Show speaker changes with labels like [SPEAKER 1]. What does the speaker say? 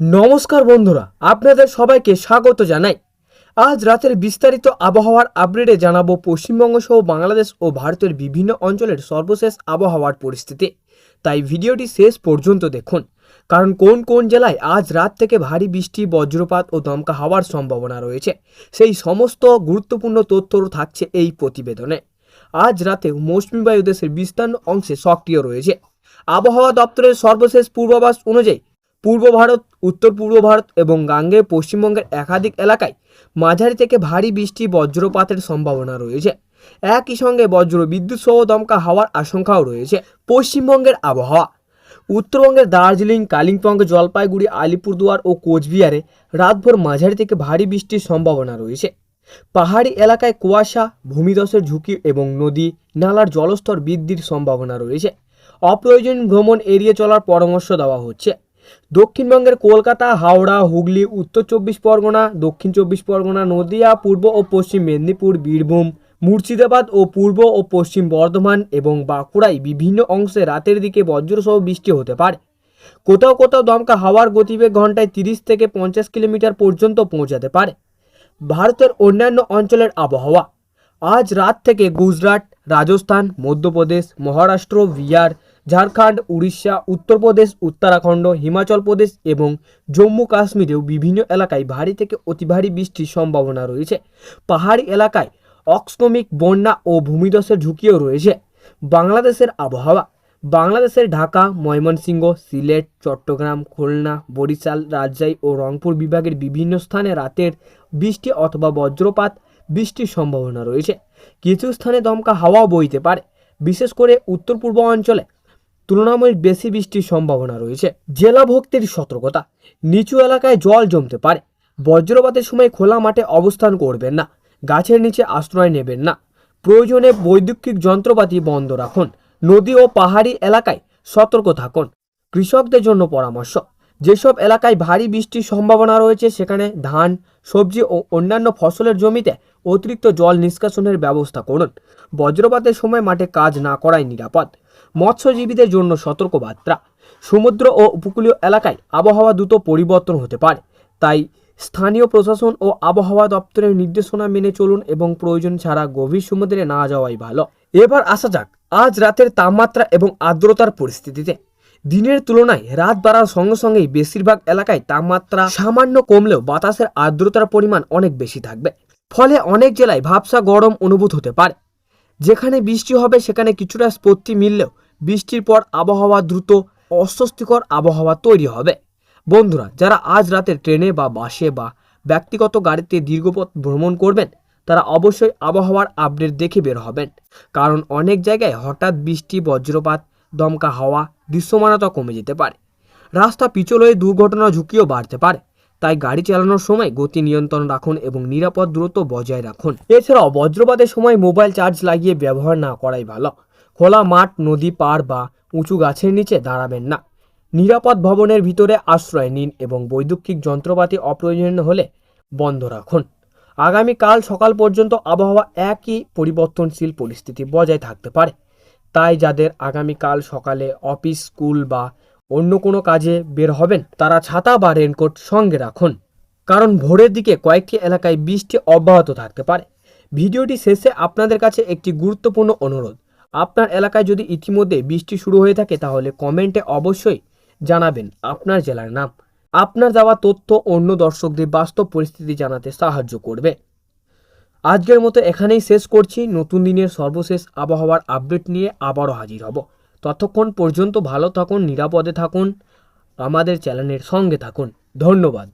[SPEAKER 1] নমস্কার বন্ধুরা, আপনাদের সবাইকে স্বাগত জানাই। আজ রাতের বিস্তারিত আবহাওয়ার আপডেটে জানাবো পশ্চিমবঙ্গ সহ বাংলাদেশ ও ভারতের বিভিন্ন অঞ্চলের সর্বশেষ আবহাওয়ার পরিস্থিতি। তাই ভিডিওটি শেষ পর্যন্ত দেখুন, কারণ কোন কোন জেলায় আজ রাত থেকে ভারী বৃষ্টি, বজ্রপাত ও দমকা হওয়ার সম্ভাবনা রয়েছে সেই সমস্ত গুরুত্বপূর্ণ তথ্য থাকছে এই প্রতিবেদনে। আজ রাতে মৌসুমী বায়ু দেশের বিস্তীর্ণ অংশে সক্রিয় রয়েছে। আবহাওয়া দপ্তরের সর্বশেষ পূর্বাভাস অনুযায়ী পূর্ব ভারত, উত্তর পূর্ব ভারত এবং গাঙ্গেয় পশ্চিমবঙ্গের একাধিক এলাকায় মাঝারি থেকে ভারী বৃষ্টি, বজ্রপাতের সম্ভাবনা রয়েছে। একই সঙ্গে বজ্র বিদ্যুৎ সহ দমকা হওয়ার আশঙ্কাও রয়েছে। পশ্চিমবঙ্গের আবহাওয়া: উত্তরবঙ্গের দার্জিলিং, কালিম্পং, জলপাইগুড়ি, আলিপুরদুয়ার ও কোচবিহারে রাতভর মাঝারি থেকে ভারী বৃষ্টির সম্ভাবনা রয়েছে। পাহাড়ি এলাকায় কুয়াশা, ভূমিধসের ঝুঁকি এবং নদী নালার জলস্তর বৃদ্ধির সম্ভাবনা রয়েছে। অপ্রয়োজনীয় ভ্রমণ এড়িয়ে চলার পরামর্শ দেওয়া হচ্ছে। দক্ষিণবঙ্গের কলকাতা, হাওড়া, হুগলি, উত্তর চব্বিশ পরগনা, দক্ষিণ চব্বিশ পরগনা, নদিয়া, পূর্ব ও পশ্চিম মেদিনীপুর, বীরভূম, মুর্শিদাবাদ ও পূর্ব ও পশ্চিম বর্ধমান এবং বাঁকুড়ায় বিভিন্ন অংশে রাতের দিকে বজ্রসহ বৃষ্টি হতে পারে। কোথাও কোথাও দমকা হাওয়ার গতিবেগ ঘন্টায় 30 থেকে 50 কিলোমিটার পর্যন্ত পৌঁছাতে পারে। ভারতের অন্যান্য অঞ্চলের আবহাওয়া: আজ রাত থেকে গুজরাট, রাজস্থান, মধ্যপ্রদেশ, মহারাষ্ট্র, বিহার, ঝাড়খণ্ড, উড়িষ্যা, উত্তরপ্রদেশ, উত্তরাখণ্ড, হিমাচল প্রদেশ এবং জম্মু কাশ্মীরেও বিভিন্ন এলাকায় ভারী থেকে অতি ভারী বৃষ্টির সম্ভাবনা রয়েছে। পাহাড়ি এলাকায় আকস্মিক বন্যা ও ভূমিধসের ঝুঁকিও রয়েছে। বাংলাদেশের আবহাওয়া: বাংলাদেশের ঢাকা, ময়মনসিংহ, সিলেট, চট্টগ্রাম, খুলনা, বরিশাল, রাজশাহী ও রংপুর বিভাগের বিভিন্ন স্থানে রাতের বৃষ্টি অথবা বজ্রপাত বৃষ্টির সম্ভাবনা রয়েছে। কিছু স্থানে দমকা হাওয়াও বইতে পারে। বিশেষ করে উত্তর পূর্ব অঞ্চলে তুলনামূলক বেশি বৃষ্টির সম্ভাবনা রয়েছে। জেলা ভক্তির সতর্কতা: নিচু এলাকায় জল জমতে পারে। বজ্রপাতের সময় খোলা মাঠে অবস্থান করবেন না। গাছের নিচে আশ্রয় নেবেন না। প্রয়োজনে বৈদ্যুতিক যন্ত্রপাতি বন্ধ রাখুন। নদী ও পাহাড়ি এলাকায় সতর্ক থাকুন। কৃষকদের জন্য পরামর্শ: যেসব এলাকায় ভারী বৃষ্টির সম্ভাবনা রয়েছে সেখানে ধান, সবজি ও অন্যান্য ফসলের জমিতে অতিরিক্ত জল নিষ্কাশনের ব্যবস্থা করুন। বজ্রপাতের সময় মাঠে কাজ না করাই নিরাপদ। মৎস্যজীবীদের জন্য সতর্কবার্তা: সমুদ্র ও উপকূলীয় এলাকায় আবহাওয়া দ্রুত পরিবর্তন হতে পারে, তাই স্থানীয় প্রশাসন ও আবহাওয়া দপ্তরের নির্দেশনা মেনে চলুন এবং প্রয়োজন ছাড়া গভীর সমুদ্রে না যাওয়াই ভালো। এবার আসা যাক আজ রাতের তাপমাত্রা এবং আর্দ্রতার পরিস্থিতিতে। দিনের তুলনায় রাত বাড়ার সঙ্গে সঙ্গেই বেশিরভাগ এলাকায় তাপমাত্রা সামান্য কমলেও বাতাসের আর্দ্রতার পরিমাণ অনেক বেশি থাকবে। ফলে অনেক জেলায় ভ্যাপসা গরম অনুভূত হতে পারে। যেখানে বৃষ্টি হবে সেখানে কিছুটা স্বস্তি মিললেও বৃষ্টির পর আবহাওয়া দ্রুত অস্বস্তিকর আবহাওয়া তৈরি হবে। বন্ধুরা, যারা আজ রাতে ট্রেনে বা বাসে বা ব্যক্তিগত গাড়িতে দীর্ঘপথ ভ্রমণ করবেন তারা অবশ্যই আবহাওয়ার আপডেট দেখে বের হবেন, কারণ অনেক জায়গায় হঠাৎ বৃষ্টি, বজ্রপাত, দমকা হাওয়া, দৃশ্যমানতা কমে যেতে পারে। রাস্তা পিছল হয়ে দুর্ঘটনার ঝুঁকিও বাড়তে পারে। তাই গাড়ি চালানোর সময় গতি নিয়ন্ত্রণ রাখুন এবং নিরাপদ দূরত্ব বজায় রাখুন। এছাড়াও বজ্রপাতের সময় মোবাইল চার্জ লাগিয়ে ব্যবহার না করাই ভালো। খোলা মাঠ, নদী পার বা উঁচু গাছের নিচে দাঁড়াবেন না। নিরাপদ ভবনের ভিতরে আশ্রয় নিন এবং বৈদ্যুতিক যন্ত্রপাতি অপ্রয়োজনীয় হলে বন্ধ রাখুন। আগামীকাল সকাল পর্যন্ত আবহাওয়া একই পরিবর্তনশীল পরিস্থিতি বজায় থাকতে পারে। তাই যাদের আগামীকাল সকালে অফিস, স্কুল বা অন্য কোনো কাজে বের হবেন তারা ছাতা বা রেনকোট সঙ্গে রাখুন, কারণ ভোরের দিকে কয়েকটি এলাকায় বৃষ্টি অব্যাহত থাকতে পারে। ভিডিওটি শেষে আপনাদের কাছে একটি গুরুত্বপূর্ণ অনুরোধ: আপনার এলাকায় যদি ইতিমধ্যে বৃষ্টি শুরু হয়ে থাকে তাহলে কমেন্টে অবশ্যই জানাবেন আপনার জেলার নাম। আপনার দেওয়া তথ্য অন্য দর্শকদের বাস্তব পরিস্থিতি জানাতে সাহায্য করবে। আজকের মতো এখানেই শেষ করছি। নতুন দিনের সর্বশেষ আবহাওয়ার আপডেট নিয়ে আবারও হাজির হব। ততক্ষণ পর্যন্ত ভালো থাকুন, নিরাপদে থাকুন, আমাদের চ্যানেলের সঙ্গে থাকুন। ধন্যবাদ।